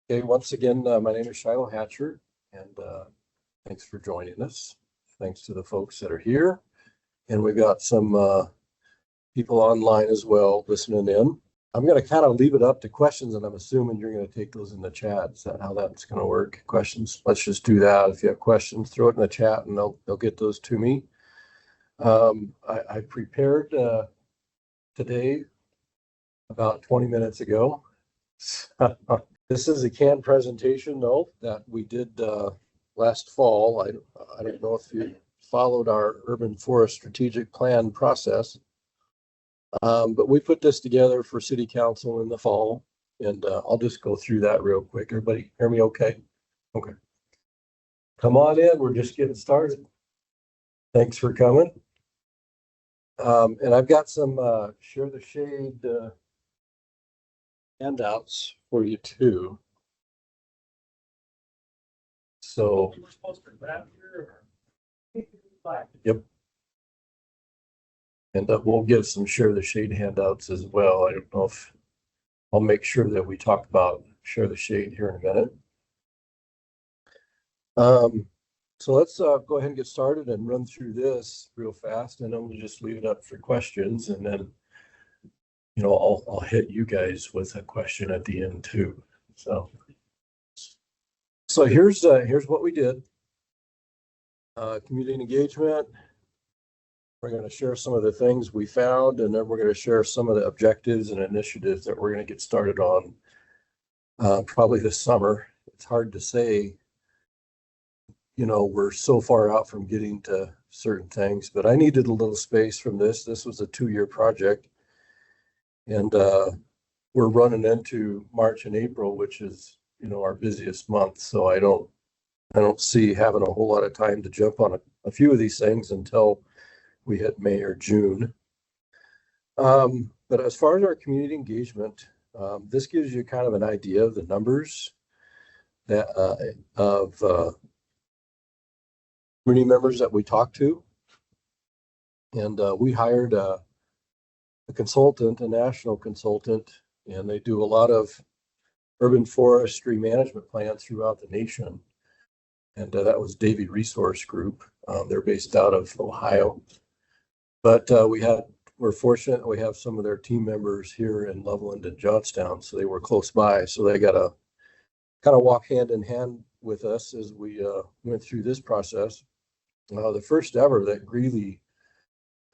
Okay, once again, my name is Shiloh Hatcher, and thanks for joining us. Thanks to the folks that are here. And we've got some people online as well listening in. I'm going to kind of leave it up to questions, and I'm assuming you're going to take those in the chat. Is that how that's going to work? Questions? Let's just do that. If you have questions, throw it in the chat, and they'll get those to me. I prepared today about 20 minutes ago. This is a canned presentation, though, that we did last fall. I don't know if you followed our urban forest strategic plan process, but we put this together for city council in the fall, and I'll just go through that real quick. Everybody hear me okay? Okay. Come on in. We're just getting started. Thanks for coming. And I've got some Share the Shade handouts for you too. So, yep. And we'll give some Share the Shade handouts as well. I don't know if I'll make sure that we talk about Share the Shade here in a minute. So let's go ahead and get started and run through this real fast, and then we'll just leave it up for questions, and then I'll hit you guys with a question at the end too. So here's what we did. Community engagement. We're going to share some of the things we found, and then we're going to share some of the objectives and initiatives that we're going to get started on probably this summer. It's hard to say, we're so far out from getting to certain things, but I needed a little space from this. This was a 2-year project, and we're running into March and April, which is, our busiest month. So I don't see having a whole lot of time to jump on a few of these things until we hit May or June. But as far as our community engagement, this gives you kind of an idea of the numbers that of community members that we talked to. And we hired a consultant, a national consultant, and they do a lot of urban forestry management plans throughout the nation. And that was Davy Resource Group. They're based out of Ohio. But we're fortunate that we have some of their team members here in Loveland and Johnstown, so they were close by. So they got to kind of walk hand in hand with us as we went through this process. The first ever that Greeley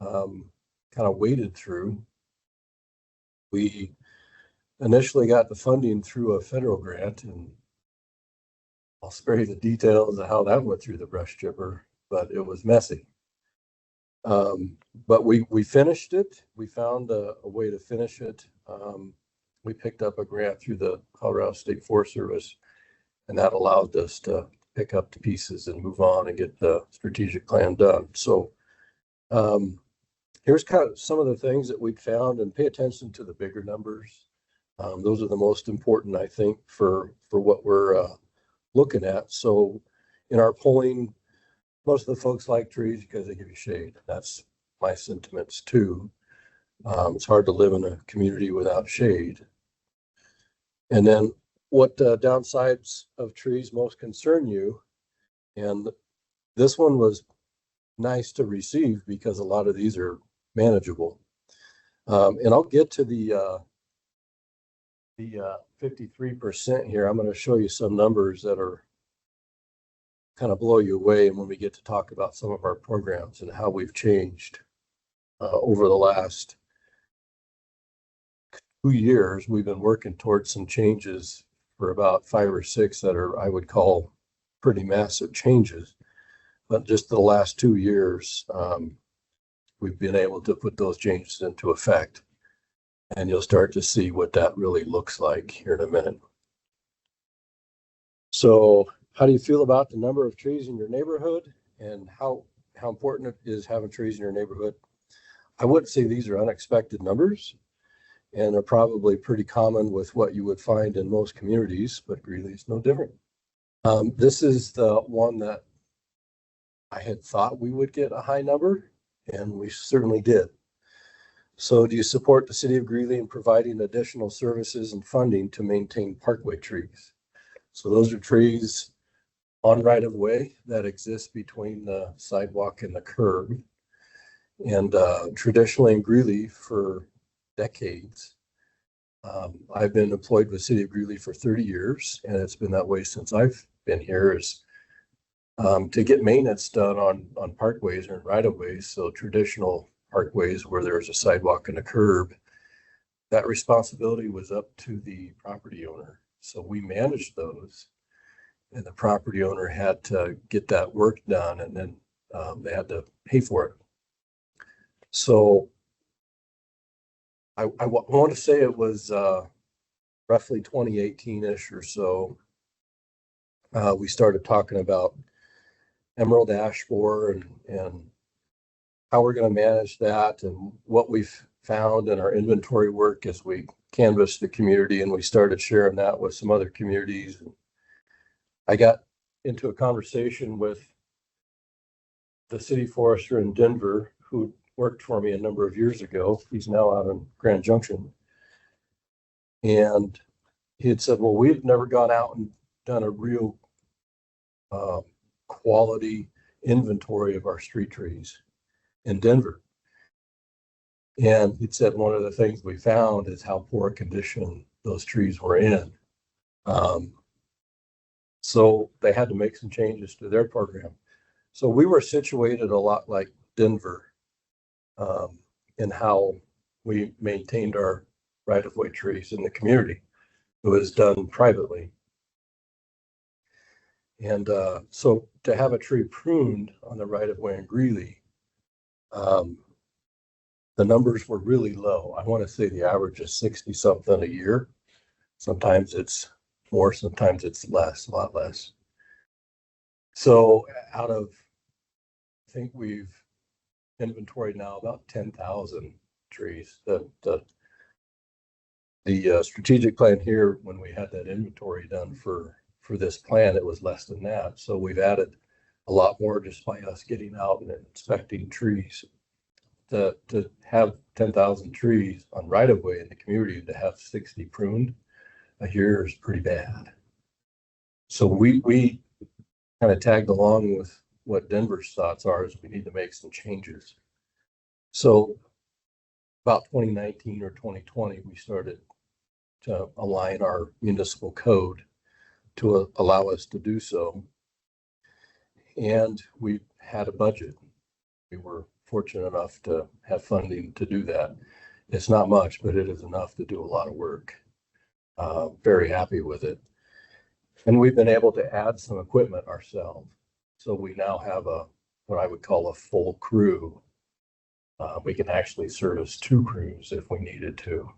kind of waded through, we initially got the funding through a federal grant, and I'll spare you the details of how that went through the brush chipper, but it was messy. But we finished it. We found a way to finish it. We picked up a grant through the Colorado State Forest Service, and that allowed us to pick up the pieces and move on and get the strategic plan done. So here's kind of some of the things that we found, and pay attention to the bigger numbers. Those are the most important, I think, for what we're looking at. So in our polling, most of the folks like trees because they give you shade. That's my sentiments too. It's hard to live in a community without shade. And then what downsides of trees most concern you? And this one was nice to receive because a lot of these are manageable. And I'll get to the 53% here. I'm going to show you some numbers that are kind of blow you away. And when we get to talk about some of our programs and how we've changed over the last 2 years, we've been working towards some changes for about 5 or 6 that are, I would call, pretty massive changes. But just the last 2 years, we've been able to put those changes into effect. And you'll start to see what that really looks like here in a minute. So how do you feel about the number of trees in your neighborhood and how important it is having trees in your neighborhood? I would say these are unexpected numbers, and they're probably pretty common with what you would find in most communities, but Greeley is no different. This is the one that I had thought we would get a high number, and we certainly did. So do you support the city of Greeley in providing additional services and funding to maintain parkway trees? So those are trees on right of way that exist between the sidewalk and the curb. And traditionally in Greeley for decades, I've been employed with City of Greeley for 30 years, and it's been that way since I've been here, is to get maintenance done on parkways or right of ways. So traditional parkways where there's a sidewalk and a curb, that responsibility was up to the property owner. So we managed those, and the property owner had to get that work done, and then they had to pay for it. So I want to say it was roughly 2018-ish or so. We started talking about emerald ash borer and how we're going to manage that, and what we've found in our inventory work as we canvassed the community, and we started sharing that with some other communities. I got into a conversation with the city forester in Denver, who worked for me a number of years ago. He's now out in Grand Junction. And he had said, well, we've never gone out and done a real quality inventory of our street trees in Denver. And he said one of the things we found is how poor a condition those trees were in. So they had to make some changes to their program. So we were situated a lot like Denver in how we maintained our right-of-way trees in the community. It was done privately. And so to have a tree pruned on the right-of-way in Greeley, the numbers were really low. I want to say the average is 60 something a year. Sometimes it's more, sometimes it's less, a lot less. So out of, I think we've inventoried now about 10,000 trees. The strategic plan here, when we had that inventory done for this plan, it was less than that. So we've added a lot more just by us getting out and inspecting trees. To have 10,000 trees on right of way in the community, to have 60 pruned a year is pretty bad. So we kind of tagged along with what Denver's thoughts are, is we need to make some changes. So about 2019 or 2020, we started to align our municipal code to allow us to do so. And we had a budget. We were fortunate enough to have funding to do that. It's not much, but it is enough to do a lot of work. Very happy with it. And we've been able to add some equipment ourselves. So we now have what I would call a full crew. We can actually service 2 crews if we needed to,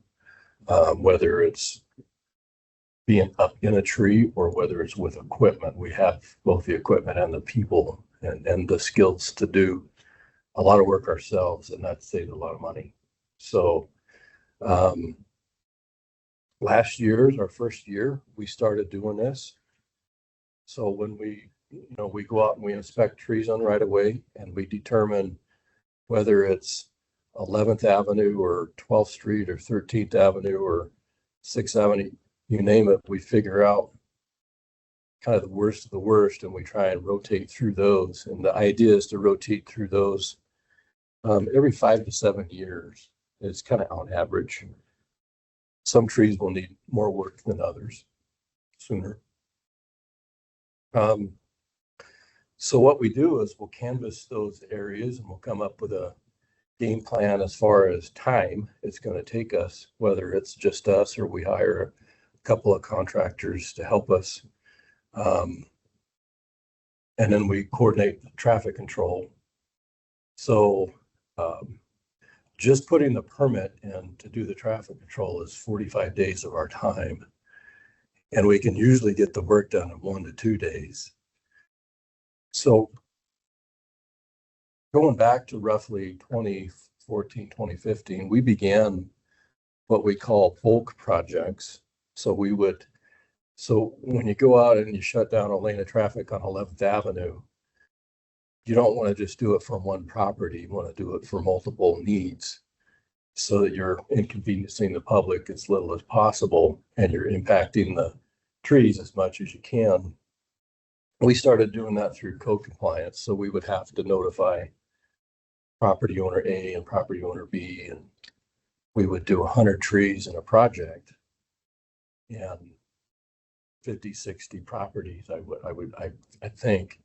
whether it's being up in a tree or whether it's with equipment. We have both the equipment and the people and the skills to do a lot of work ourselves, and that saved a lot of money. So last year's our first year we started doing this. So when we go out and we inspect trees on right of way, and we determine whether it's 11th Avenue or 12th Street or 13th Avenue or 6th Avenue, you name it, we figure out kind of the worst of the worst, and we try and rotate through those. And the idea is to rotate through those every 5 to 7 years. It's kind of on average. Some trees will need more work than others sooner. So what we do is we'll canvass those areas, and we'll come up with a game plan as far as time it's going to take us, whether it's just us or we hire a couple of contractors to help us. And then we coordinate the traffic control. So just putting the permit in to do the traffic control is 45 days of our time. And we can usually get the work done in 1 to 2 days. So going back to roughly 2014, 2015, we began what we call bulk projects. So when you go out and you shut down a lane of traffic on 11th Avenue, you don't want to just do it from one property. You want to do it for multiple needs, so that you're inconveniencing the public as little as possible, and you're impacting the trees as much as you can. We started doing that through code compliance. So we would have to notify property owner A and property owner B, and we would do 100 trees in a project and 50, 60 properties, I think.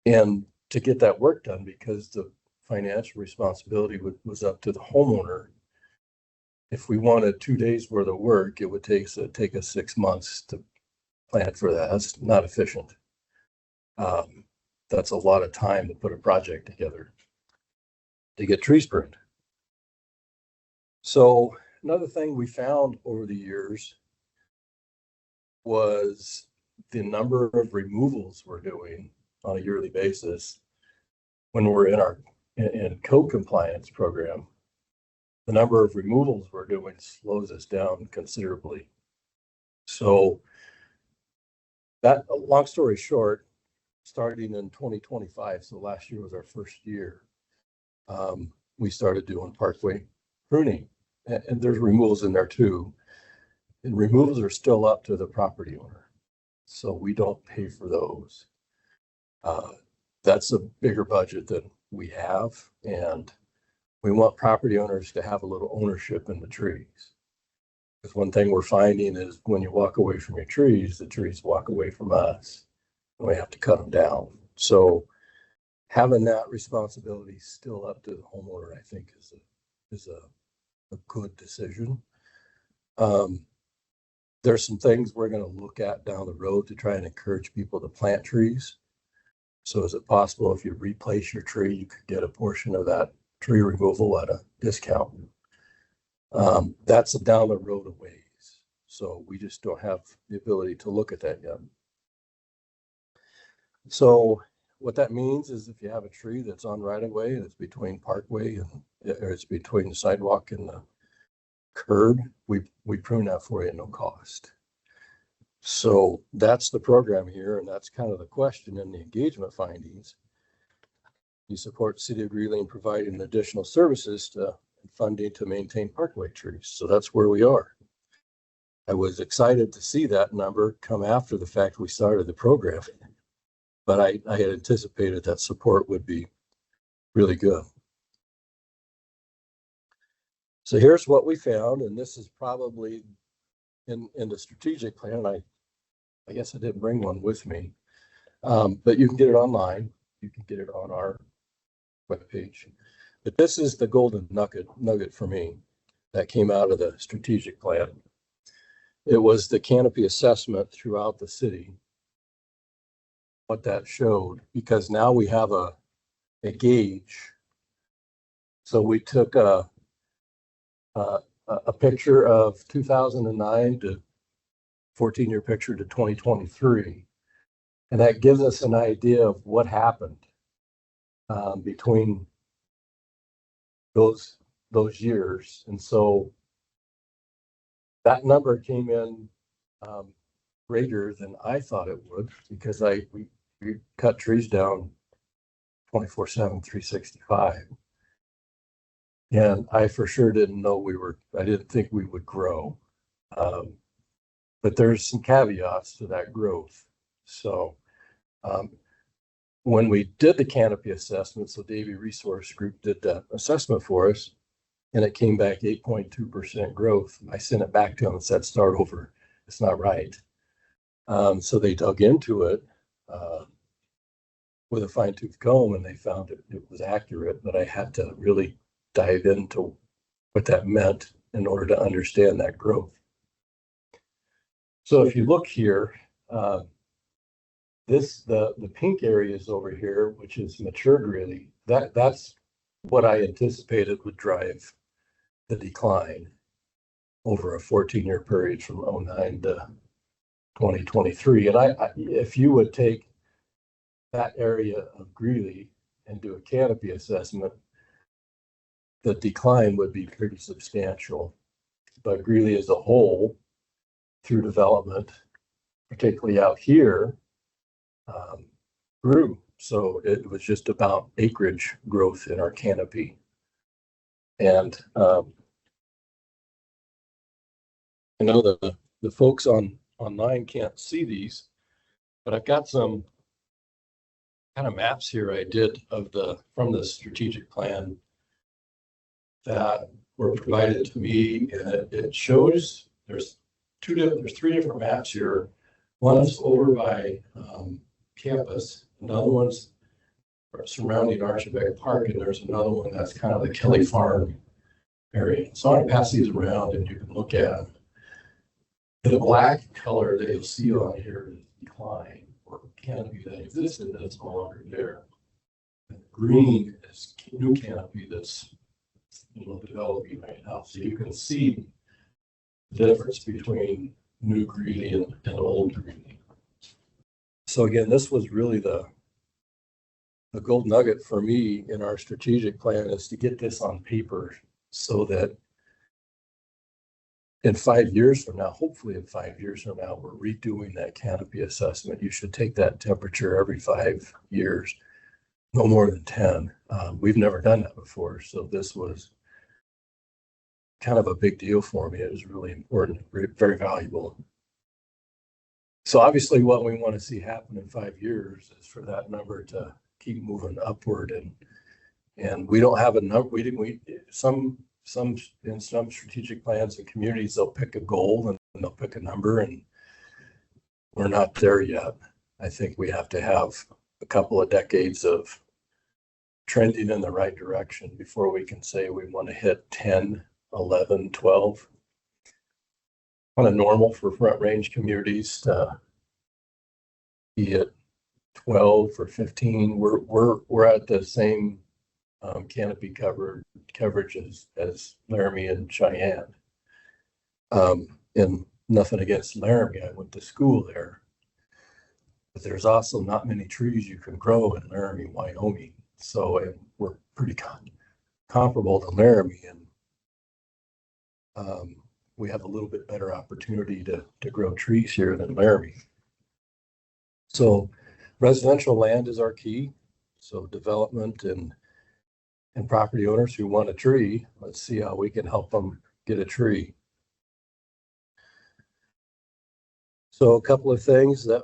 And to get that work done, because the financial responsibility was up to the homeowner. If we wanted 2 days worth of work, it would take us 6 months to plan for that. That's not efficient. That's a lot of time to put a project together to get trees pruned. So another thing we found over the years was the number of removals we're doing on a yearly basis when we're in code compliance program. The number of removals we're doing slows us down considerably. So that, long story short, starting in 2025, so last year was our first year, we started doing parkway pruning, and there's removals in there too. And removals are still up to the property owner, so we don't pay for those. That's a bigger budget than we have, and we want property owners to have a little ownership in the trees. Because one thing we're finding is when you walk away from your trees, the trees walk away from us, and we have to cut them down. So having that responsibility still up to the homeowner, I think, is a good decision. There's some things we're going to look at down the road to try and encourage people to plant trees. So is it possible if you replace your tree, you could get a portion of that tree removal at a discount? That's a down the road a ways. So we just don't have the ability to look at that yet. So what that means is if you have a tree that's on right of way, it's between parkway and or it's between the sidewalk and the curb, we prune that for you at no cost. So that's the program here, and that's kind of the question in the engagement findings. You support the City of Greeley in providing additional services to funding to maintain parkway trees. So that's where we are. I was excited to see that number come after the fact we started the program, but I had anticipated that support would be really good. So here's what we found, and this is probably in the strategic plan. I guess I didn't bring one with me, but you can get it online. You can get it on our webpage. But this is the golden nugget for me that came out of the strategic plan. It was the canopy assessment throughout the city, what that showed, because now we have a gauge. So we took a picture of 2009 to 14-year picture to 2023. And that gives us an idea of what happened between those years. And so that number came in greater than I thought it would, because we cut trees down 24/7, 365. And I for sure didn't know I didn't think we would grow. But there's some caveats to that growth. So when we did the canopy assessment, so Davie Resource Group did that assessment for us, and it came back 8.2% growth. I sent it back to them and said, start over. It's not right. So they dug into it with a fine-tooth comb, and they found it was accurate, but I had to really dive into what that meant in order to understand that growth. So if you look here, the pink areas over here, which is mature Greeley, that's what I anticipated would drive the decline over a 14-year period from 2009 to 2023. And if you would take that area of Greeley and do a canopy assessment, the decline would be pretty substantial. But Greeley as a whole, through development, particularly out here, grew. So it was just about acreage growth in our canopy. And I know the folks on online can't see these, but I've got some kind of maps here I did from the strategic plan that were provided to me, and it shows there's three different maps here. One's over by campus, another one's surrounding Archibald Park, and there's another one that's kind of the Kelly Farm area. So I pass these around and you can look at them. The black color that you'll see on here is decline or canopy that existed that's no longer there. And green is new canopy that's developing right now. So you can see the difference between new Greeley and old Greeley. So again, this was really the gold nugget for me in our strategic plan, is to get this on paper so that in 5 years from now, hopefully in 5 years from now, we're redoing that canopy assessment. You should take that temperature every 5 years, no more than 10. We've never done that before. So this was kind of a big deal for me. It was really important, very valuable. So obviously what we want to see happen in 5 years is for that number to keep moving upward, and we don't have a number. Some in some strategic plans and communities, they'll pick a goal and they'll pick a number, and we're not there yet. I think we have to have a couple of decades of trending in the right direction before we can say we want to hit 10, 11, 12. Kind of normal for Front Range communities to be at 12 or 15. We're at the same canopy coverage as Laramie and Cheyenne. And nothing against Laramie, I went to school there, but there's also not many trees you can grow in Laramie, Wyoming. So we're pretty comparable to Laramie, and we have a little bit better opportunity to grow trees here than Laramie. So residential land is our key. So development and property owners who want a tree, let's see how we can help them get a tree. So a couple of things that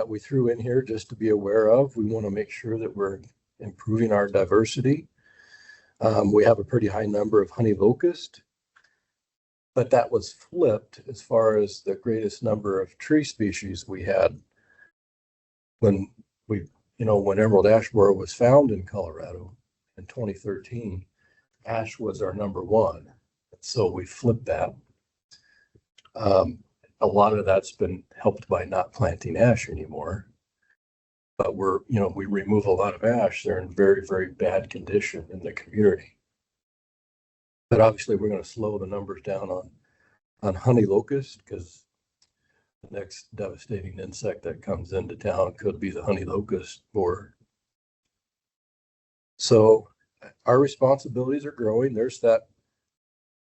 we threw in here just to be aware of. We want to make sure that we're improving our diversity. We have a pretty high number of honey locust, but that was flipped as far as the greatest number of tree species we had when emerald ash borer was found in Colorado in 2013. Ash was our number one. So we flipped that. A lot of that's been helped by not planting ash anymore. But we remove a lot of ash. They're in very, very bad condition in the community. But obviously we're going to slow the numbers down on honey locust, because the next devastating insect that comes into town could be the honey locust borer. So our responsibilities are growing. There's that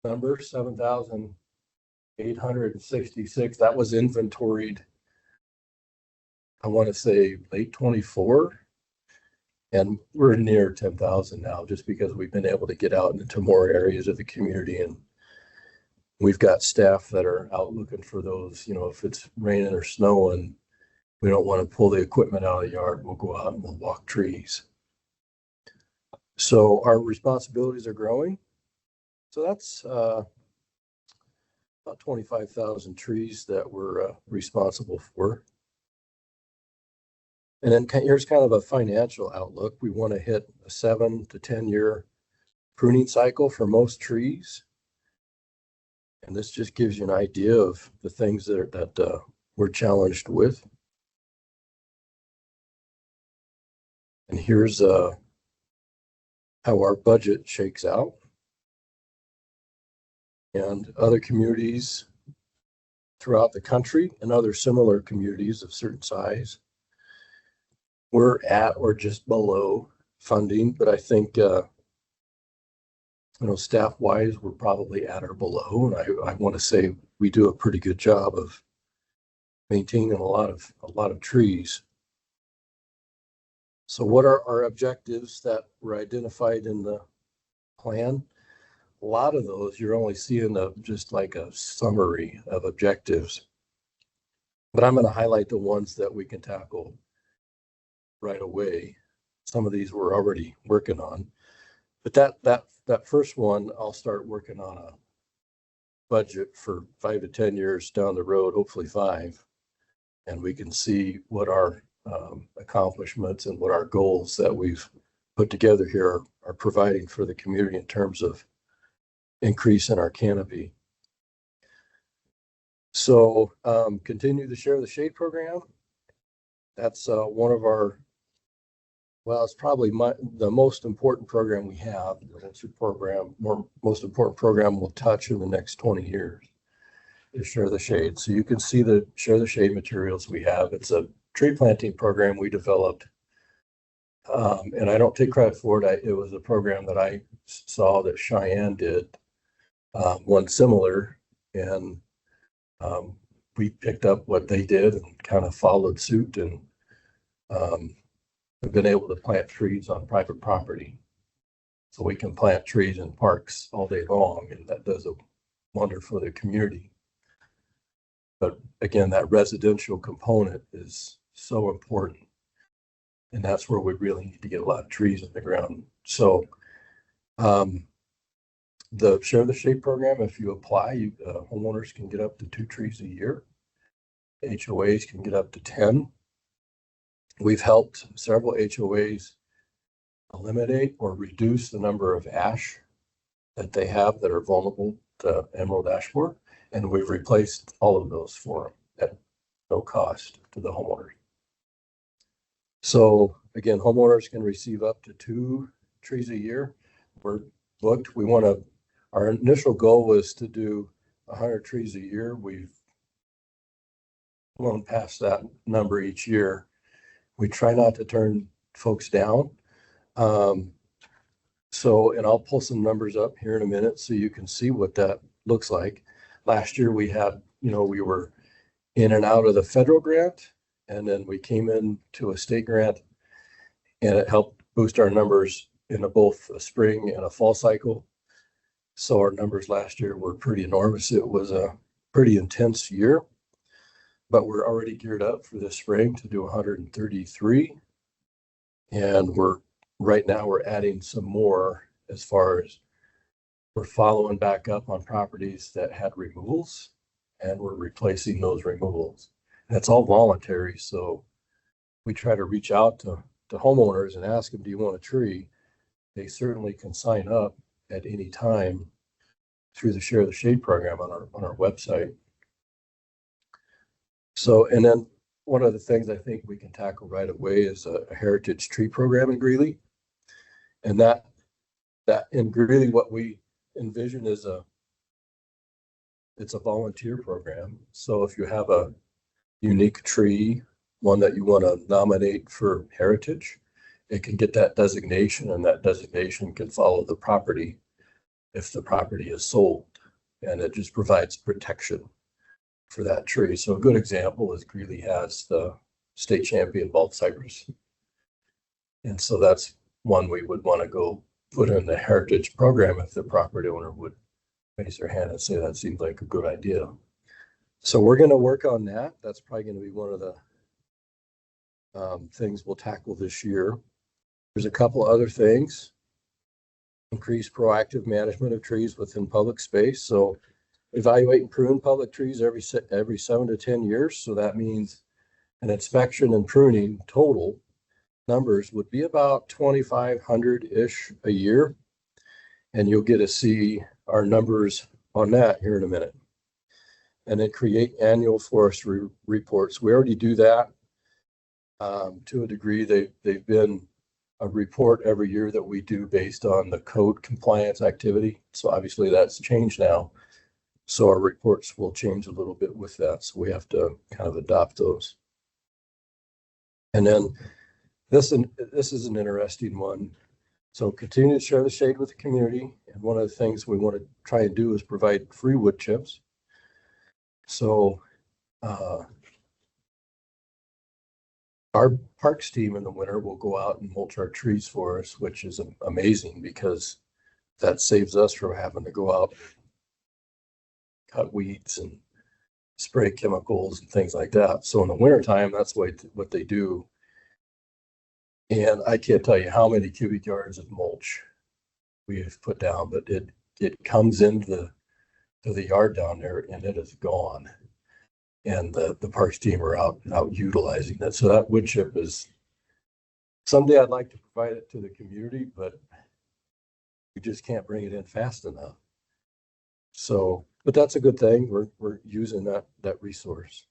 number, 7,866. That was inventoried, I want to say late 24. And we're near 10,000 now, just because we've been able to get out into more areas of the community, and we've got staff that are out looking for those. If it's raining or snowing, we don't want to pull the equipment out of the yard. We'll go out and we'll walk trees. So our responsibilities are growing. So that's about 25,000 trees that we're responsible for. And then here's kind of a financial outlook. We want to hit a 7 to 10 year pruning cycle for most trees. And this just gives you an idea of the things that we're challenged with. And here's how our budget shakes out. And other communities throughout the country and other similar communities of certain size, we're at or just below funding. But I think staff wise, we're probably at or below. And I want to say we do a pretty good job of maintaining a lot of trees. So what are our objectives that were identified in the plan? A lot of those you're only seeing just like a summary of objectives. But I'm going to highlight the ones that we can tackle right away. Some of these we're already working on. But that first one, I'll start working on a budget for 5 to 10 years down the road, hopefully 5. And we can see what our accomplishments and what our goals that we've put together here are providing for the community in terms of increase in our canopy. So continue the Share the Shade program. That's one of our, well, it's probably the most important program we have. It's a most important program we'll touch in the next 20 years is Share the Shade. So you can see the Share the Shade materials we have. It's a tree planting program we developed. And I don't take credit for it. It was a program that I saw that Cheyenne did, one similar, and we picked up what they did and kind of followed suit, and have been able to plant trees on private property. So we can plant trees in parks all day long, and that does a wonder for the community. But again, that residential component is so important. And that's where we really need to get a lot of trees in the ground. So the Share the Shade program, if you apply, homeowners can get up to 2 trees a year. HOAs can get up to 10. We've helped several HOAs eliminate or reduce the number of ash that they have that are vulnerable to emerald ash borer, and we've replaced all of those for them at no cost to the homeowners. So again, homeowners can receive up to 2 trees a year. We're booked. Our initial goal was to do 100 trees a year. We've blown past that number each year. We try not to turn folks down. And I'll pull some numbers up here in a minute so you can see what that looks like. Last year we had, we were in and out of the federal grant, and then we came into a state grant, and it helped boost our numbers in both a spring and a fall cycle. So our numbers last year were pretty enormous. It was a pretty intense year, but we're already geared up for this spring to do 133. And right now we're adding some more, as far as we're following back up on properties that had removals, and we're replacing those removals. That's all voluntary. So we try to reach out to homeowners and ask them, do you want a tree? They certainly can sign up at any time through the Share the Shade program on our website. So, and then one of the things I think we can tackle right away is a heritage tree program in Greeley. And that in Greeley, what we envision is it's a volunteer program. So if you have a unique tree, one that you want to nominate for heritage, it can get that designation, and that designation can follow the property if the property is sold, and it just provides protection for that tree. So a good example is Greeley has the state champion bald cypress. And so that's one we would want to go put in the heritage program if the property owner would raise their hand and say that seems like a good idea. So we're going to work on that. That's probably going to be one of the things we'll tackle this year. There's a couple other things. Increase proactive management of trees within public space. So evaluate and prune public trees every 7 to 10 years. So that means an inspection and pruning total numbers would be about 2,500-ish a year. And you'll get to see our numbers on that here in a minute. And then create annual forestry reports. We already do that to a degree. They've been a report every year that we do based on the code compliance activity. So obviously that's changed now. So our reports will change a little bit with that. So we have to kind of adopt those. And then this is an interesting one. So continue to share the shade with the community. And one of the things we want to try and do is provide free wood chips. So our parks team in the winter will go out and mulch our trees for us, which is amazing because that saves us from having to go out, cut weeds and spray chemicals and things like that. So in the wintertime, that's what they do. And I can't tell you how many cubic yards of mulch we have put down, but it comes into the yard down there and it is gone. And the parks team are out utilizing it. So that wood chip is someday I'd like to provide it to the community, but we just can't bring it in fast enough. So, but that's a good thing. We're using that resource.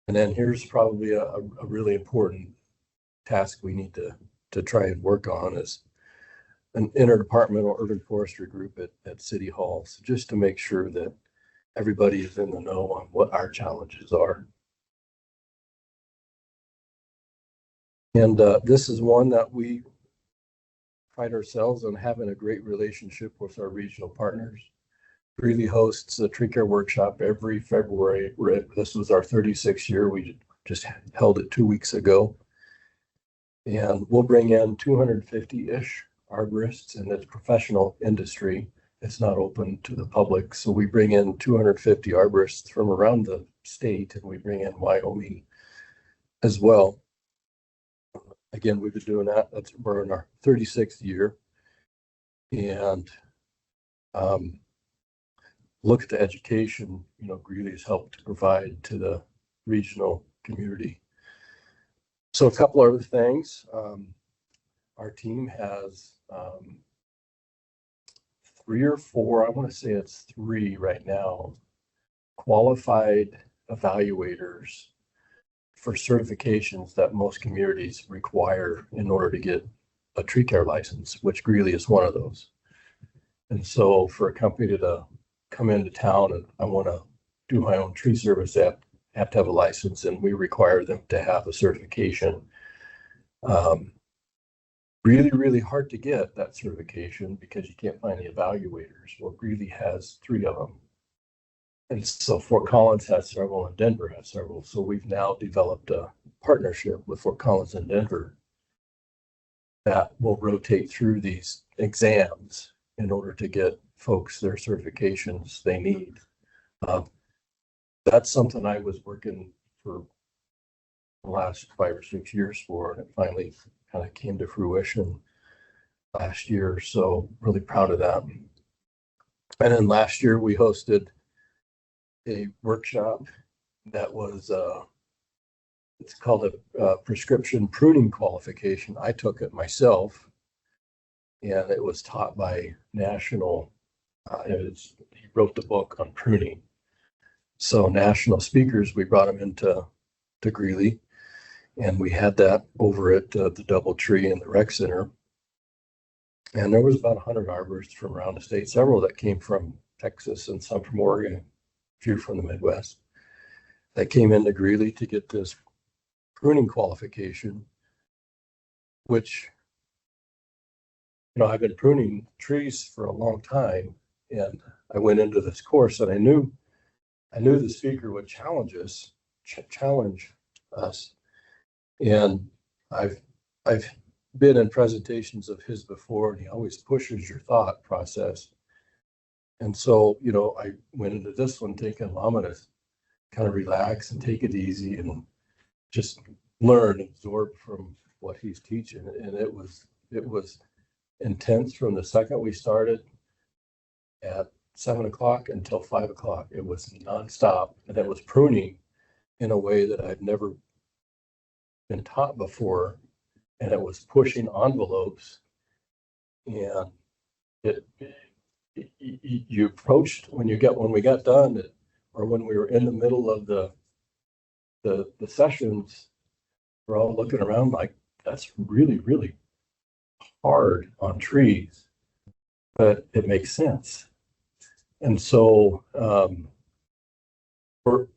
And then here's probably a really important task we need to try and work on is an interdepartmental urban forestry group at City Hall. So just to make sure that everybody is in the know on what our challenges are. And this is one that we pride ourselves on having a great relationship with our regional partners. Greeley hosts a tree care workshop every February. This was our 36th year. We just held it 2 weeks ago. And we'll bring in 250-ish arborists, and it's professional industry. It's not open to the public. So we bring in 250 arborists from around the state, and we bring in Wyoming as well. Again, we've been doing that. We're in our 36th year. And look at the education, Greeley has helped to provide to the regional community. So a couple other things. Our team has 3 or 4, I want to say it's 3 right now, qualified evaluators for certifications that most communities require in order to get a tree care license, which Greeley is one of those. And so for a company to come into town and I want to do my own tree service, they have to have a license, and we require them to have a certification. Really, really hard to get that certification because you can't find the evaluators. Well, Greeley has 3 of them. And so Fort Collins has several and Denver has several. So we've now developed a partnership with Fort Collins and Denver that will rotate through these exams in order to get folks their certifications they need. That's something I was working for the last 5 or 6 years for, and it finally kind of came to fruition last year. So really proud of that. And then last year we hosted a workshop that was it's called a prescription pruning qualification. I took it myself, and it was taught by national he wrote the book on pruning. So national speakers, we brought them into Greeley, and we had that over at the Doubletree in the rec center. And there was about 100 arborists from around the state, several that came from Texas and some from Oregon, a few from the Midwest, that came into Greeley to get this pruning qualification, which, I've been pruning trees for a long time, and I went into this course and I knew the speaker would challenge us. And I've been in presentations of his before, and he always pushes your thought process. And so, I went into this one thinking, well, I'm going to kind of relax and take it easy and just learn, absorb from what he's teaching. And it was intense from the second we started at 7 o'clock until 5 o'clock. It was nonstop, and it was pruning in a way that I've never been taught before. And it was pushing envelopes, and you approached when we got done, or when we were in the middle of the sessions, we're all looking around like, that's really, really hard on trees, but it makes sense. And so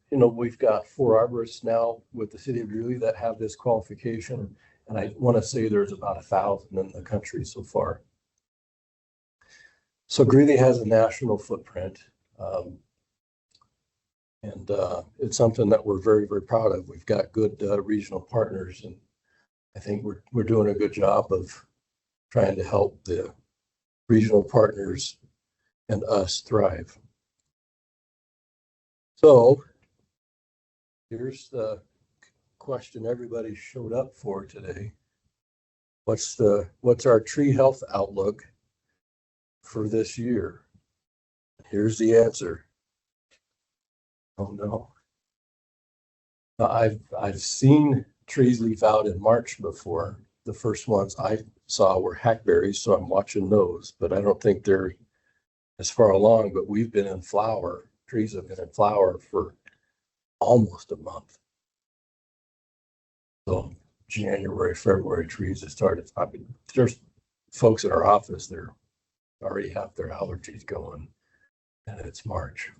we've got 4 arborists now with the city of Greeley that have this qualification, and I want to say there's about 1,000 in the country so far. So Greeley has a national footprint, and it's something that we're very, very proud of. We've got good regional partners, and I think we're doing a good job of trying to help the regional partners and us thrive. So here's the question everybody showed up for today. What's our tree health outlook for this year? Here's the answer. Oh no. Now, I've seen trees leaf out in March before. The first ones I saw were hackberries, so I'm watching those, but I don't think they're as far along. But we've been in flower. Trees have been in flower for almost a month. So January, February trees have started. I mean, there's folks in our office, they're already have their allergies going, and it's March.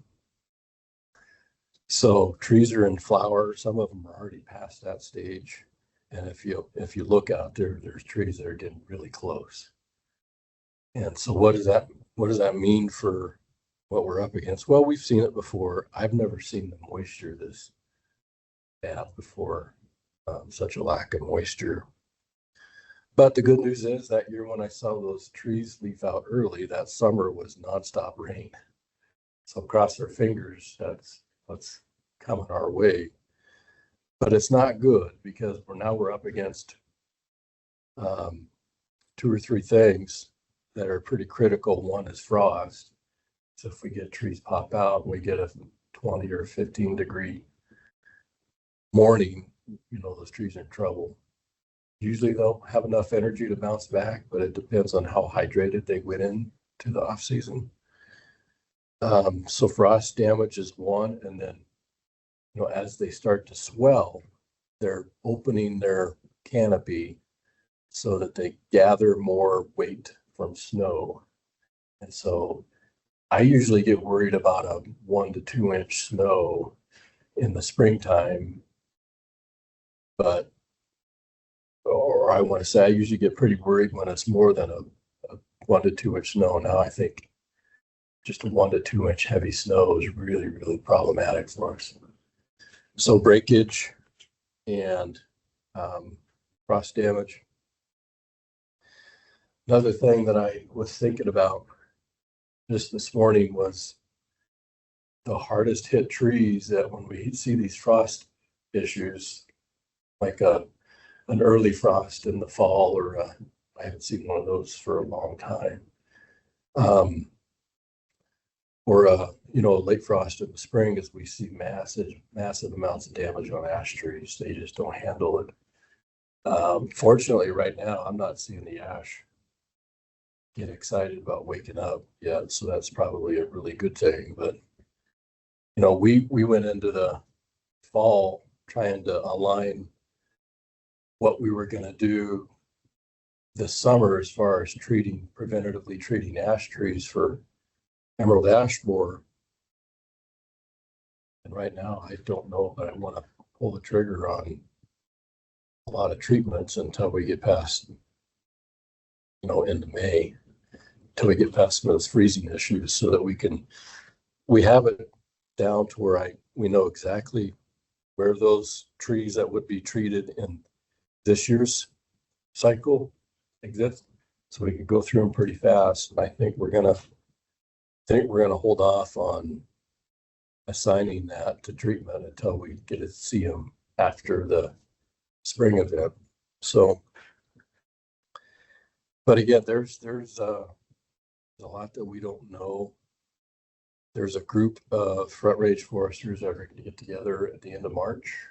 So trees are in flower. Some of them are already past that stage. And if you look out there, there's trees that are getting really close. And so what does that mean for what we're up against? Well, we've seen it before. I've never seen the moisture this bad before, such a lack of moisture. But the good news is that year when I saw those trees leaf out early, that summer was nonstop rain. So cross our fingers, that's what's coming our way. But it's not good because we're up against 2 or 3 things that are pretty critical. One is frost. So if we get trees pop out and we get a 20 or 15 degree morning, those trees are in trouble. Usually they'll have enough energy to bounce back, but it depends on how hydrated they went in to the off season. So frost damage is one, and then as they start to swell, they're opening their canopy so that they gather more weight from snow. And so I usually get worried about a 1 to 2 inch snow in the springtime, or I want to say I usually get pretty worried when it's more than a 1 to 2 inch snow. Now I think just a 1 to 2 inch heavy snow is really, really problematic for us. So breakage and frost damage. Another thing that I was thinking about just this morning was the hardest hit trees that when we see these frost issues, like an early frost in the fall, or I haven't seen one of those for a long time, or a late frost in the spring, as we see massive amounts of damage on ash trees. They just don't handle it. Fortunately, right now, I'm not seeing the ash get excited about waking up yet, so that's probably a really good thing. But we went into the fall trying to align what we were going to do this summer as far as preventatively treating ash trees for emerald ash borer. And right now, I don't know that I want to pull the trigger on a lot of treatments until we get past, into May, until we get past some of those freezing issues, so that we have it down to where we know exactly where those trees that would be treated in this year's cycle exist, so we can go through them pretty fast. And I think we're gonna hold off on assigning that to treatment until we get to see them after the spring event. So, but again, there's a lot that we don't know. There's a group of front range foresters that are going to get together at the end of March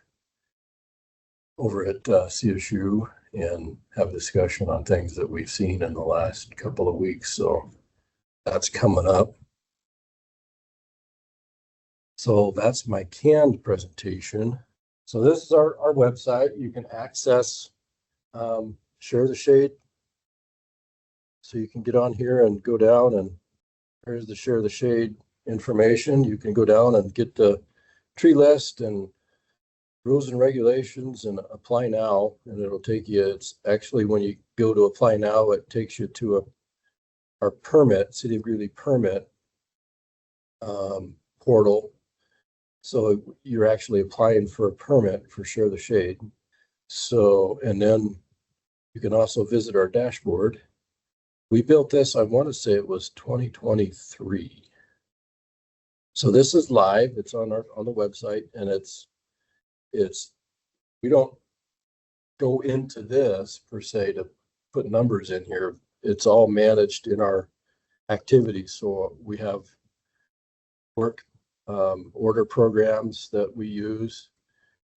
over at CSU and have a discussion on things that we've seen in the last couple of weeks. So that's coming up. So that's my canned presentation. So this is our website. You can access Share the Shade. So you can get on here and go down, and here's the Share the Shade information. You can go down and get the tree list and rules and regulations and apply now, and it'll take you, it's actually when you go to apply now, it takes you to our permit, City of Greeley permit portal. So you're actually applying for a permit for Share the Shade. So, and then you can also visit our dashboard. We built this, I want to say it was 2023. So this is live. It's on the website, and it's we don't go into this per se to put numbers in here. It's all managed in our activities. So we have work order programs that we use,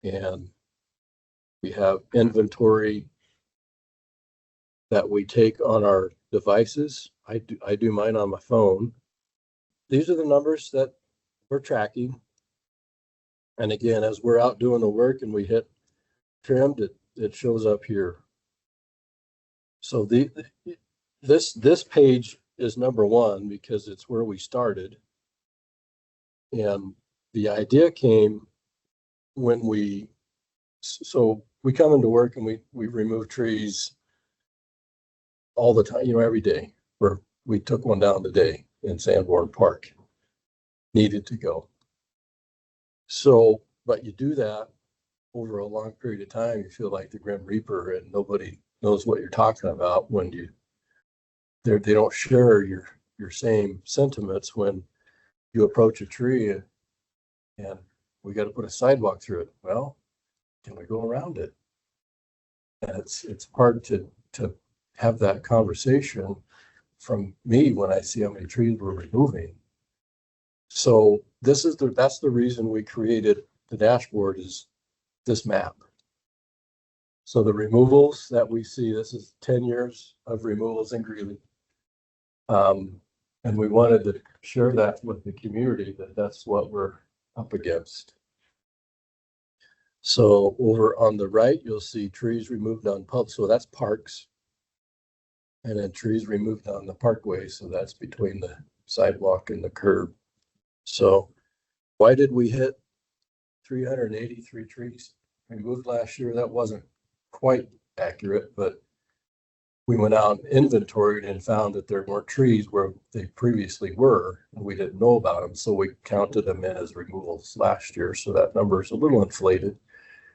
and we have inventory that we take on our devices. I do mine on my phone. These are the numbers that we're tracking. And again, as we're out doing the work and we hit trimmed, it shows up here. So this page is number one because it's where we started. And the idea came when we come into work and we remove trees all the time, every day. We took one down today in Sanborn Park. Needed to go. So, but you do that over a long period of time, you feel like the Grim Reaper, and nobody knows what you're talking about when they don't share your same sentiments when you approach a tree and we got to put a sidewalk through it. Well, can we go around it? And it's hard to have that conversation from me when I see how many trees we're removing. So that's the reason we created the dashboard, is this map. So the removals that we see, this is 10 years of removals in Greeley. And we wanted to share that with the community, that's what we're up against. So over on the right, you'll see trees removed on so that's parks. And then trees removed on the parkway. So that's between the sidewalk and the curb. So why did we hit 383 trees removed last year? That wasn't quite accurate, but we went out and inventoried and found that there weren't trees where they previously were, and we didn't know about them. So we counted them in as removals last year. So that number is a little inflated.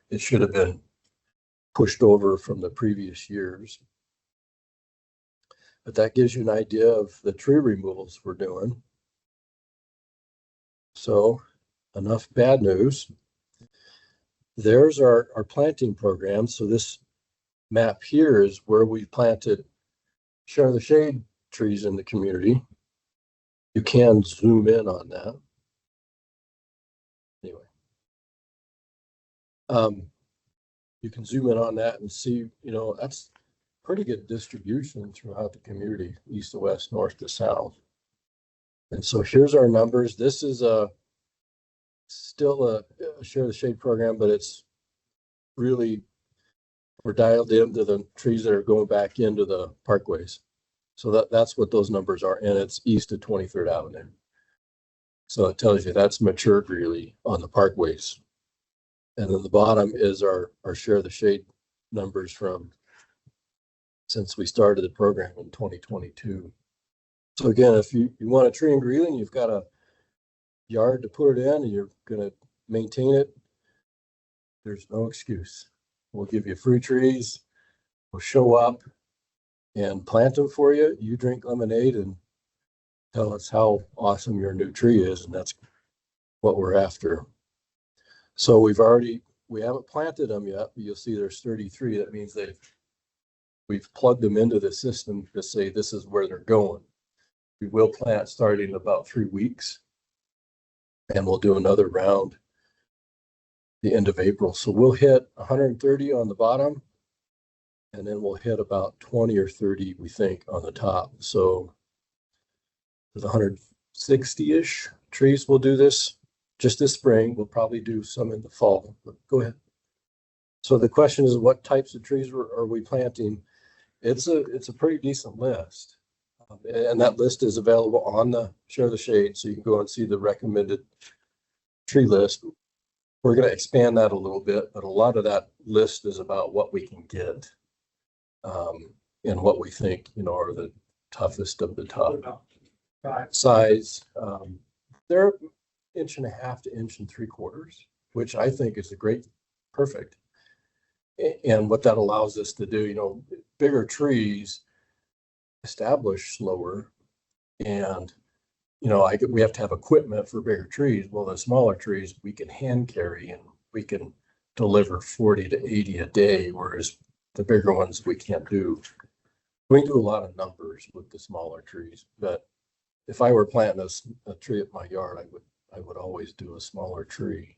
It should have been pushed over from the previous years. But that gives you an idea of the tree removals we're doing. So enough bad news. There's our planting program. So this map here is where we planted share the shade trees in the community. You can zoom in on that. Anyway, you can zoom in on that and see, that's pretty good distribution throughout the community, east to west, north to south. And so here's our numbers. This is still a share the shade program, but it's really, we're dialed into the trees that are going back into the parkways. So that's what those numbers are. And it's east of 23rd Avenue. So it tells you that's mature Greeley on the parkways. And then the bottom is our share the shade numbers from since we started the program in 2022. So again, if you want a tree in Greeley and you've got a yard to put it in and you're going to maintain it, there's no excuse. We'll give you free trees. We'll show up and plant them for you. You drink lemonade and tell us how awesome your new tree is. And that's what we're after. So we haven't planted them yet, but you'll see there's 33. That means we've plugged them into the system to say this is where they're going. We will plant starting in about 3 weeks. And we'll do another round the end of April. So we'll hit 130 on the bottom, and then we'll hit about 20 or 30, we think, on the top. So there's 160-ish trees. We'll do this just this spring. We'll probably do some in the fall, but go ahead. So the question is, what types of trees are we planting? It's a pretty decent list. And that list is available on the Share the Shade. So you can go and see the recommended tree list. We're going to expand that a little bit, but a lot of that list is about what we can get and what we think, are the toughest of the tough. Size. They're 1.5 to 1.75 inches, which I think is perfect. And what that allows us to do, bigger trees establish slower, and we have to have equipment for bigger trees. Well, the smaller trees we can hand carry and we can deliver 40 to 80 a day, whereas the bigger ones we can't do. We do a lot of numbers with the smaller trees, but if I were planting a tree at my yard, I would always do a smaller tree.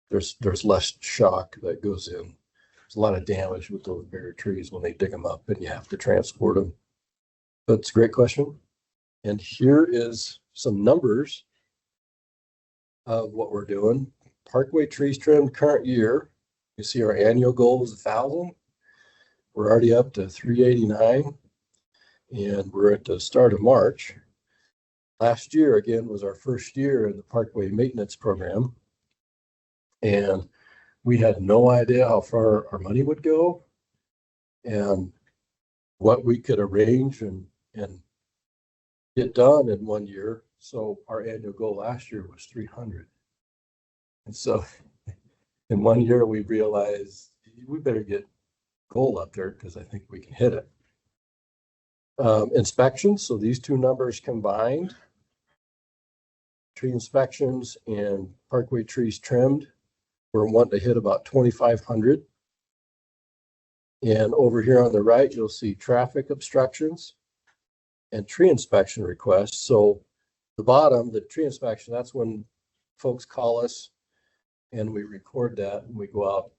There's less shock that goes in. There's a lot of damage with those bigger trees when they dig them up and you have to transport them. That's a great question. And here is some numbers of what we're doing. Parkway trees trimmed current year. You see our annual goal is 1,000. We're already up to 389, and we're at the start of March. Last year, again, was our first year in the Parkway maintenance program. And we had no idea how far our money would go and what we could arrange and get done in 1 year. So our annual goal last year was 300. And so in 1 year, we realized we better get goal up there because I think we can hit it. Inspections. So these two numbers combined, tree inspections and Parkway trees trimmed, we're wanting to hit about 2,500. And over here on the right, you'll see traffic obstructions and tree inspection requests. So the bottom, the tree inspection, that's when folks call us and we record that and we go out,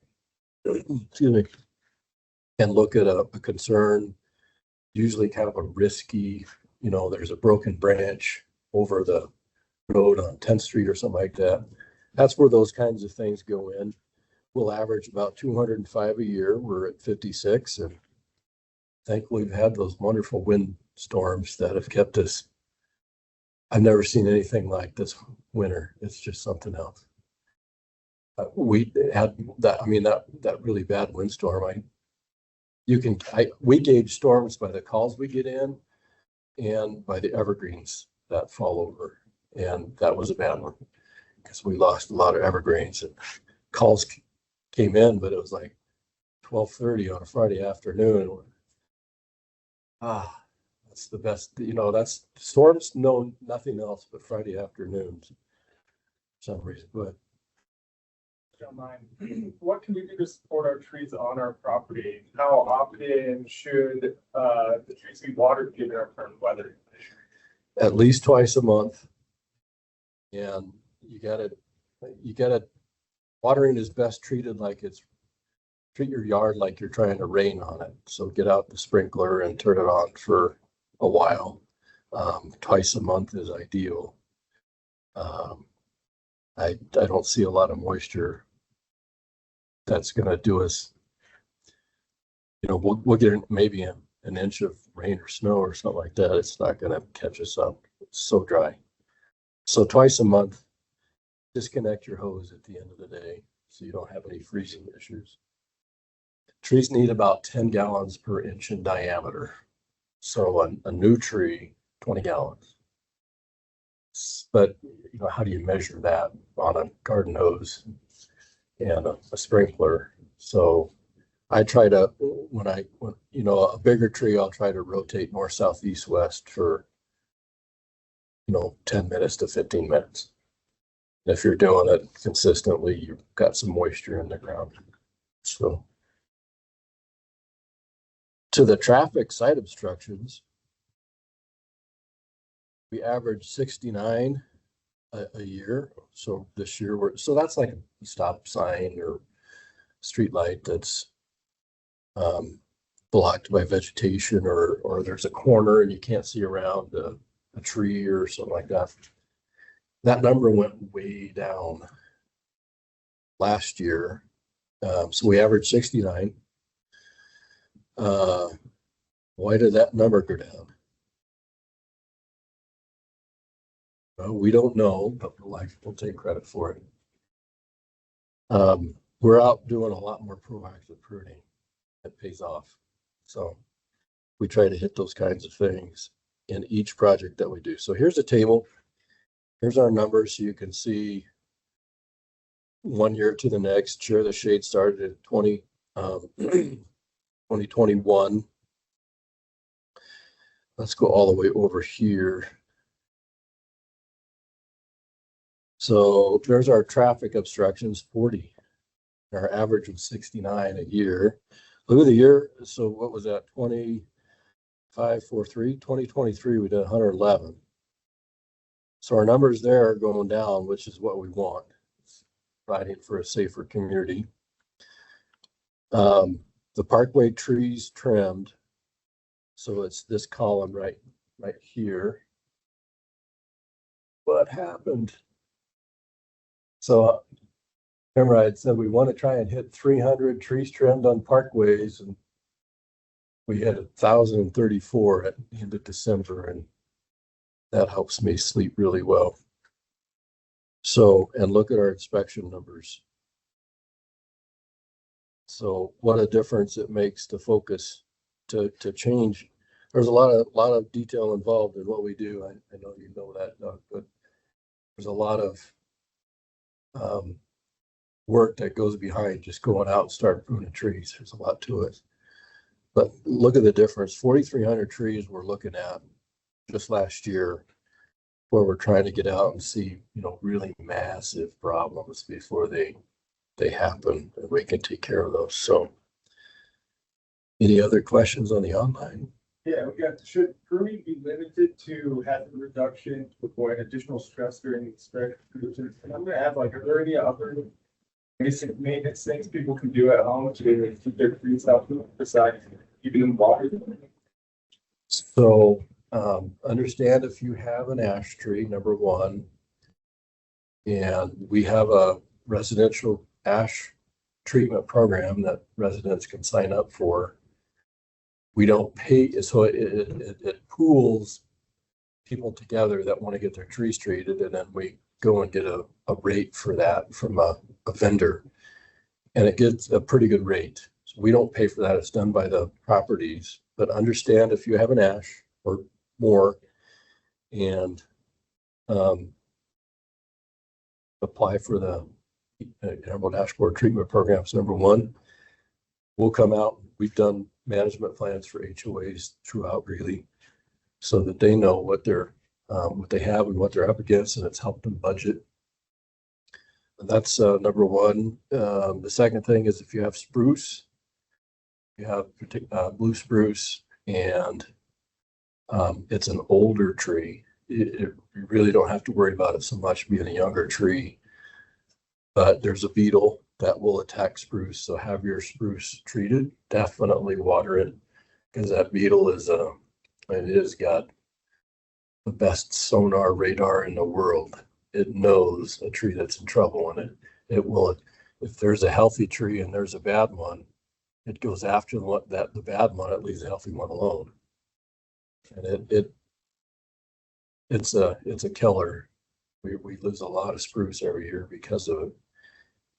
excuse me, and look at a concern, usually kind of a risky, there's a broken branch over the road on 10th Street or something like that. That's where those kinds of things go in. We'll average about 205 a year. We're at 56, and thankfully we've had those wonderful wind storms that have kept us. I've never seen anything like this winter. It's just something else. We had that. I mean, that really bad windstorm. We gauge storms by the calls we get in and by the evergreens that fall over. And that was a bad one because we lost a lot of evergreens and calls came in, but it was like 12:30 on a Friday afternoon. That's the best, that's storms, no, nothing else but Friday afternoons for some reason. But don't mind, what can we do to support our trees on our property? How often should the trees be watered given our current weather? At least twice a month. And you gotta watering is best treated treat your yard like you're trying to rain on it. So get out the sprinkler and turn it on for a while. Twice a month is ideal. I don't see a lot of moisture that's going to do us. We'll get maybe an inch of rain or snow or something like that. It's not going to catch us up. It's so dry. So twice a month, disconnect your hose at the end of the day so you don't have any freezing issues. Trees need about 10 gallons per inch in diameter. So a new tree, 20 gallons. But how do you measure that on a garden hose and a sprinkler? So I try to, when a bigger tree, I'll try to rotate north, south, east, west for 10 minutes to 15 minutes. If you're doing it consistently, you've got some moisture in the ground. So to the traffic site obstructions, we average 69 a year. So this year so that's like a stop sign or street light that's blocked by vegetation, or there's a corner and you can't see around a tree or something like that. That number went way down last year. So we averaged 69. Why did that number go down? Well, we don't know, but we'll take credit for it. We're out doing a lot more proactive pruning. That pays off. So we try to hit those kinds of things in each project that we do. So here's a table. Here's our numbers. So you can see 1 year to the next. Share the shade started at 2021. Let's go all the way over here. So there's our traffic obstructions, 40. Our average was 69 a year. Look at the year. So what was that? 2543, 2023, we did 111. So our numbers there are going down, which is what we want. Fighting for a safer community. The parkway trees trimmed. So it's this column right here. What happened? So remember I had said we want to try and hit 300 trees trimmed on parkways, and we had 1,034 at the end of December, and that helps me sleep really well. So, and look at our inspection numbers. So what a difference it makes to focus, to change. There's a lot of detail involved in what we do. I know you know that, Doug, but there's a lot of work that goes behind just going out and start pruning trees. There's a lot to it. But look at the difference. 4,300 trees we're looking at just last year, where we're trying to get out and see, really massive problems before they happen, and we can take care of those. So any other questions on the online? Yeah, we got, should pruning be limited to hazard reduction to avoid additional stress during the inspection? And I'm gonna add, like, are there any other basic maintenance things people can do at home to keep their trees healthy besides keeping them watered? So understand if you have an ash tree, number one, and we have a residential ash treatment program that residents can sign up for. We don't pay, so it pools people together that want to get their trees treated, and then we go and get a rate for that from a vendor, and it gets a pretty good rate. So we don't pay for that. It's done by the properties. But understand if you have an ash or more, and apply for the Emerald Ash Borer treatment programs. Number one, we'll come out. We've done management plans for HOAs throughout Greeley, so that they know what they have and what they're up against, and it's helped them budget. And that's number one. The second thing is if you have spruce, you have blue spruce, and it's an older tree, you really don't have to worry about it so much being a younger tree. But there's a beetle that will attack spruce, so have your spruce treated. Definitely water it, because that beetle is it has got the best sonar radar in the world. It knows a tree that's in trouble, and it will, if there's a healthy tree and there's a bad one, it goes after the bad one. It leaves the healthy one alone, and it's a killer. We lose a lot of spruce every year because of it.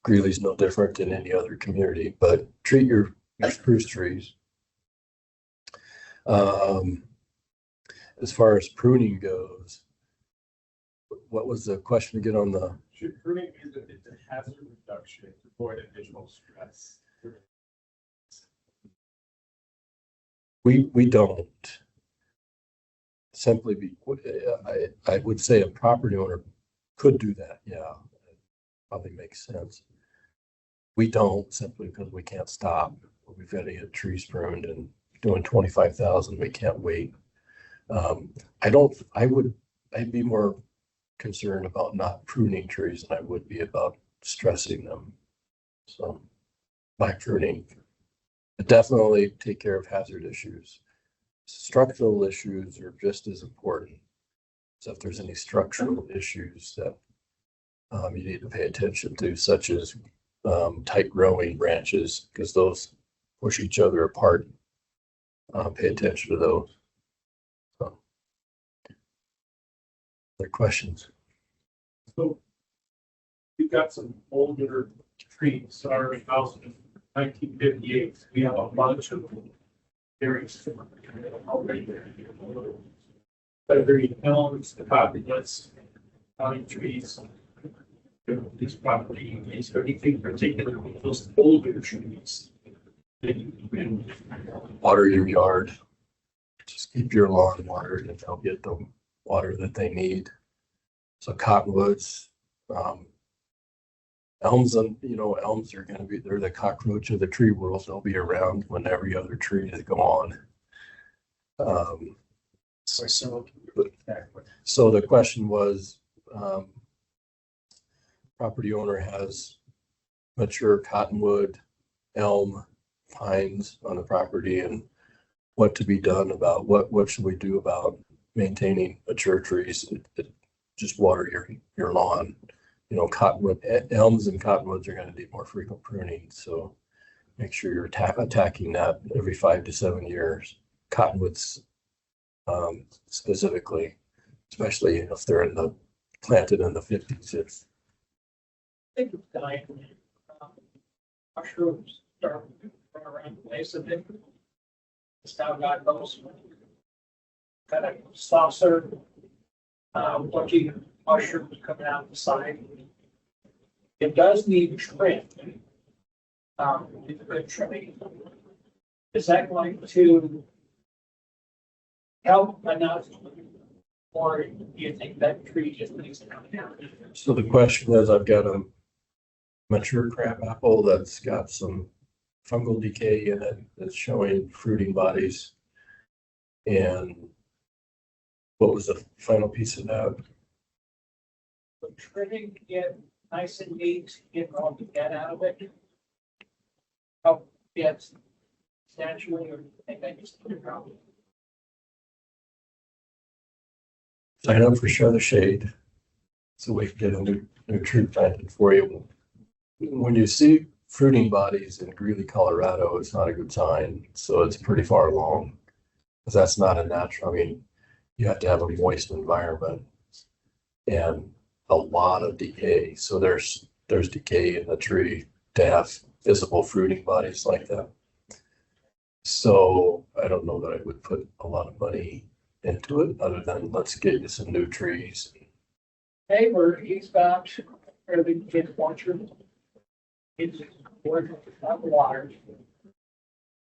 Greeley's no different than any other community, but treat your spruce trees. As far as pruning goes, what was the question again on the? Should pruning be limited to hazard reduction to avoid additional stress? We don't. Simply I would say a property owner could do that. Yeah, it probably makes sense. We don't, simply because we can't stop. We've got to get trees pruned, and doing 25,000, we can't wait. I'd be more concerned about not pruning trees than I would be about stressing them. So by pruning, but definitely take care of hazard issues. Structural issues are just as important. So if there's any structural issues that you need to pay attention to, such as tight growing branches, because those push each other apart, pay attention to those. So, other questions? So we've got some older trees. Our house in 1958. We have a bunch of areas already there. Very elms, the cottonwoods, pine trees. These property, is there anything particular with those older trees? Water your yard. Just keep your lawn watered, and they'll get the water that they need. So cottonwoods, Elms, and elms are going to be, they're the cockroach of the tree world. They'll be around when every other tree is gone. So the question was, property owner has mature cottonwood, elm, pines on the property, and what to be done about what should we do about maintaining mature trees? Just water your lawn. Cottonwood, elms and cottonwoods are going to need more frequent pruning, so make sure you're attacking that every 5 to 7 years. Cottonwoods, specifically, especially if they're planted in the 50s. I think it's dying. Mushrooms start to run around the place a bit. It's now got those kind of saucer looking mushrooms coming out the side. It does need trim. It's good trimming. Is that going to help enough, or do you think that tree just needs to come down? So the question is, I've got a mature crab apple that's got some fungal decay in it that's showing fruiting bodies. And what was the final piece of that? The trimming, get nice and neat, get all the dead out of it. Help get substantially, or I think that is the problem. Sign up for Share the Shade so we can get a new tree planted for you. When you see fruiting bodies in Greeley, Colorado, it's not a good sign. So it's pretty far along, because that's not a natural. I mean, you have to have a moist environment and a lot of decay. So there's decay in the tree to have visible fruiting bodies like that. So I don't know that I would put a lot of money into it, other than let's get you some new trees. Neighbor, he's got where the kid orchard. He's working on water.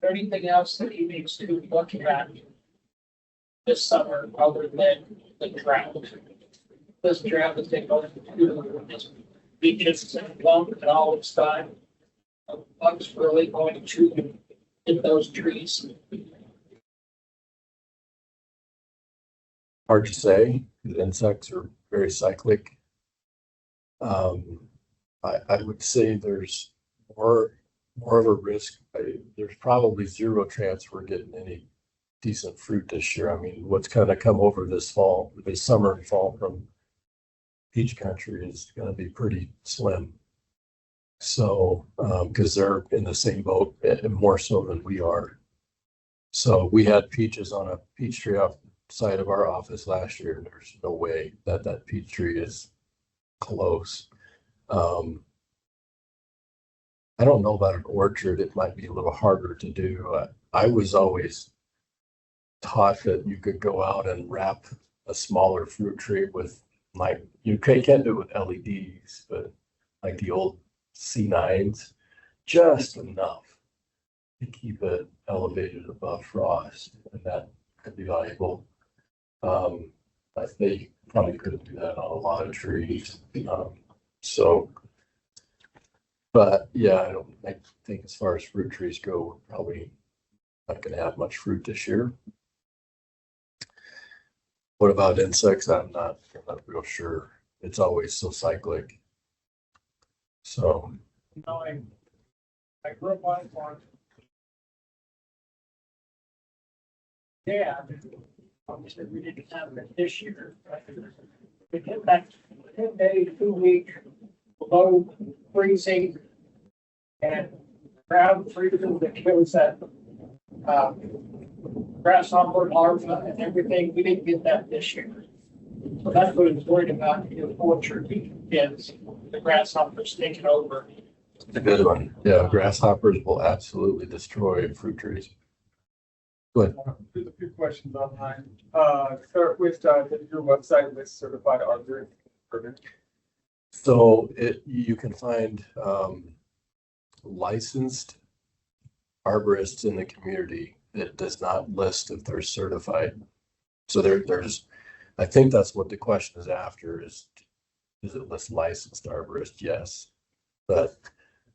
There anything else that he needs to look at this summer other than the drought? This drought is going to this beaches and lump and all this time. Bugs really going to hit those trees. Hard to say. The insects are very cyclic. I would say there's more of a risk. There's probably zero chance we're getting any decent fruit this year. I mean, what's kind of come over this summer and fall from peach country is going to be pretty slim. So, because they're in the same boat, and more so than we are. So we had peaches on a peach tree outside of our office last year, and there's no way that peach tree is close. I don't know about an orchard. It might be a little harder to do. I was always taught that you could go out and wrap a smaller fruit tree with, like, you can't do it with LEDs, but like the old C9s, just enough to keep it elevated above frost, and that could be valuable. They probably couldn't do that on a lot of trees. But yeah, I think as far as fruit trees go, we're probably not going to have much fruit this year. What about insects? I'm not real sure. It's always so cyclic. So. No, I grew up on farm. Yeah, obviously we didn't have it this year. We get back 10 days, 2 weeks below freezing, and ground freezing that kills that grasshopper larva and everything. We didn't get that this year. So that's what I was worried about in the orchard, is the grasshoppers taking over. A good one. Yeah, grasshoppers will absolutely destroy fruit trees. Go ahead. There's a few questions online. Start with, does your website list certified arborists? So you can find licensed arborists in the community. It does not list if they're certified. So there's, I think that's what the question is after, is is it list licensed arborist? Yes. But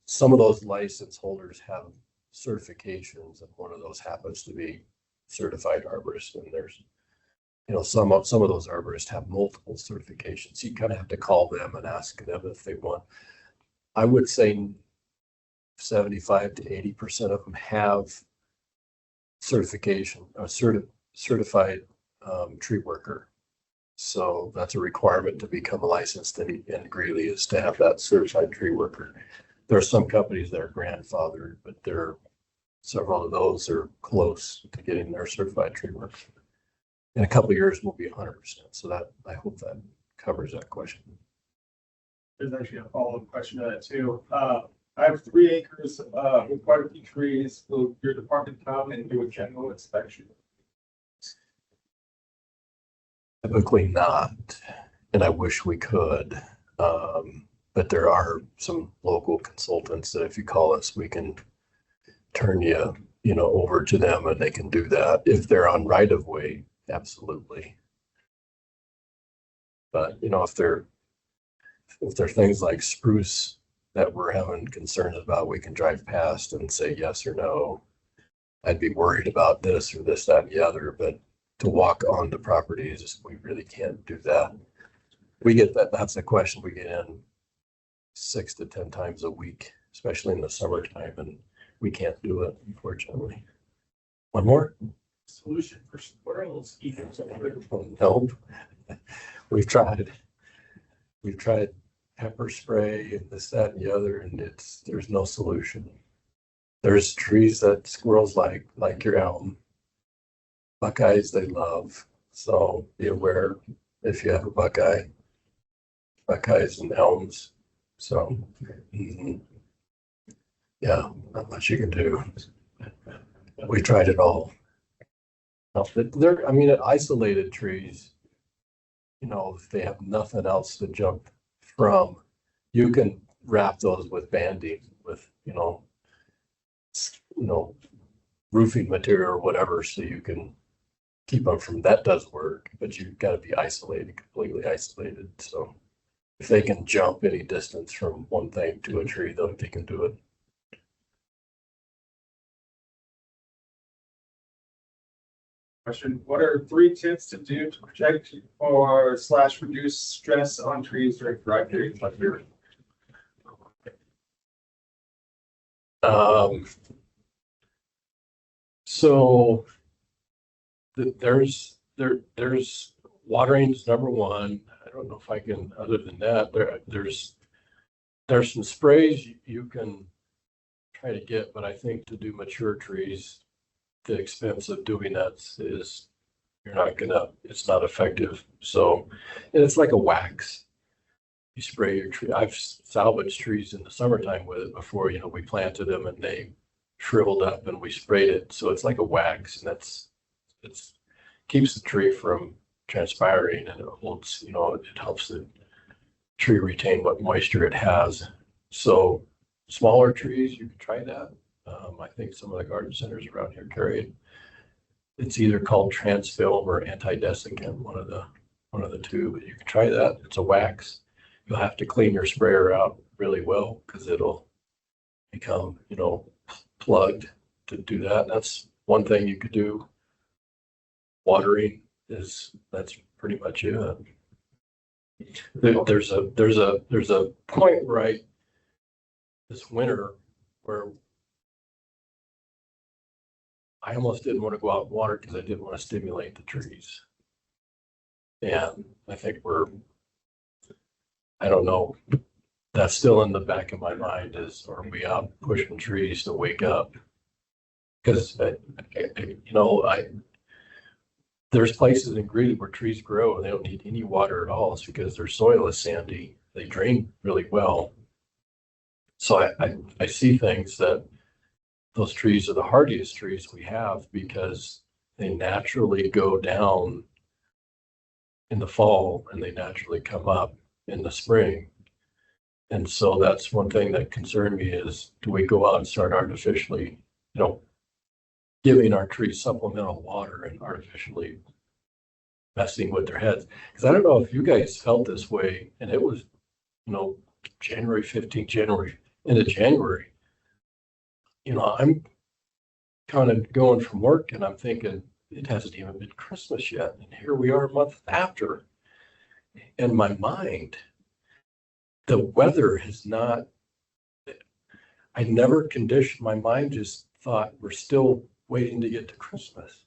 some of those license holders have certifications, and one of those happens to be certified arborist. And there's, some of those arborists have multiple certifications. You kind of have to call them and ask them if they want. I would say 75 to 80% of them have certification, a certified tree worker. So that's a requirement to become licensed in Greeley, is to have that certified tree worker. There are some companies that are grandfathered, but several of those are close to getting their certified tree worker. In a couple of years, we'll be 100%. So that, I hope that covers that question. There's actually a follow-up question to that too. I have 3 acres with quite a few trees. Will your department come and do a general inspection? Typically not, and I wish we could. But there are some local consultants that if you call us, we can turn you, over to them, and they can do that if they're on right of way. Absolutely. But if they're things like spruce that we're having concerns about, we can drive past and say yes or no. I'd be worried about this or this, that, and the other, but to walk on the properties, we really can't do that. We get that. That's a question we get in 6 to 10 times a week, especially in the summertime, and we can't do it, unfortunately. One more? Solution for squirrels eating. No, we've tried pepper spray and this, that, and the other, and there's no solution. There's trees that squirrels like your elm. Buckeyes they love, so be aware if you have a buckeyes and elms. So yeah, not much you can do. We tried it all. Isolated trees, if they have nothing else to jump from, you can wrap those with banding, with roofing material or whatever, so you can keep them from that. Does work, but you've got to be isolated, completely isolated. So if they can jump any distance from one thing to a tree, though, they can do it. Question: what are 3 tips to do to protect or / reduce stress on trees during dry periods like here? So there's watering's number one. I don't know if I can, other than that, there's some sprays you can try to get, but I think to do mature trees, the expense of doing that is it's not effective. So, and it's like a wax. You spray your tree. I've salvaged trees in the summertime with it before. We planted them and they shriveled up, and we sprayed it. So it's like a wax, and it keeps the tree from transpiring, and it holds, it helps the tree retain what moisture it has. So smaller trees, you can try that. I think some of the garden centers around here carry it. It's either called transfilm or anti-desiccant, one of the two, but you can try that. It's a wax. You'll have to clean your sprayer out really well, because it'll become, plugged to do that. That's one thing you could do. Watering that's pretty much it. There's a point right this winter where I almost didn't want to go out and water because I didn't want to stimulate the trees. And I think I don't know, that's still in the back of my mind, are we out pushing trees to wake up? Because, there's places in Greeley where trees grow and they don't need any water at all. It's because their soil is sandy. They drain really well. So I see things that those trees are the hardiest trees we have, because they naturally go down in the fall and they naturally come up in the spring. And so that's one thing that concerned me is, do we go out and start artificially, giving our trees supplemental water and artificially messing with their heads? Because I don't know if you guys felt this way, and it was January 15th, into January, I'm kind of going from work and I'm thinking it hasn't even been Christmas yet. And here we are a month after. In my mind, the weather has not, I never conditioned, my mind just thought we're still waiting to get to Christmas.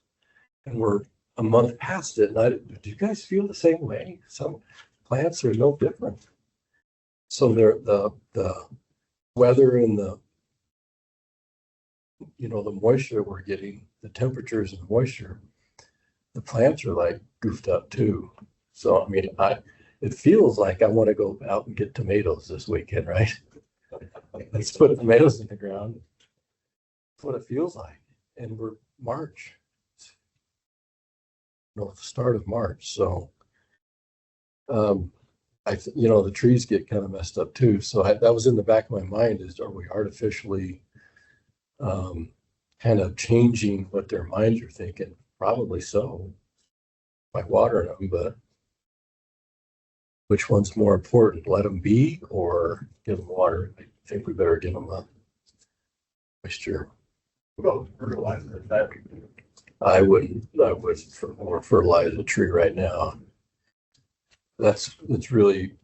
And we're a month past it. And do you guys feel the same way? Some plants are no different. So the weather and the moisture we're getting, the temperatures and moisture, the plants are like goofed up too. So, I mean, it feels like I want to go out and get tomatoes this weekend, right? Let's put tomatoes in the ground. That's what it feels like. And we're March, the start of March. So, the trees get kind of messed up too. So that was in the back of my mind is, are we artificially kind of changing what their minds are thinking? Probably so, by watering them, but which one's more important? Let them be or give them water? I think we better give them a moisture. Well, fertilizer, that. I wouldn't fertilize a tree right now. It's really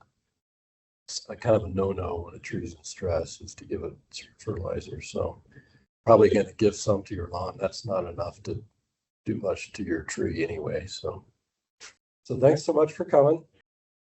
a kind of a no-no when a tree's in stress is to give it fertilizer. So probably going to give some to your lawn. That's not enough to do much to your tree anyway. So thanks so much for coming.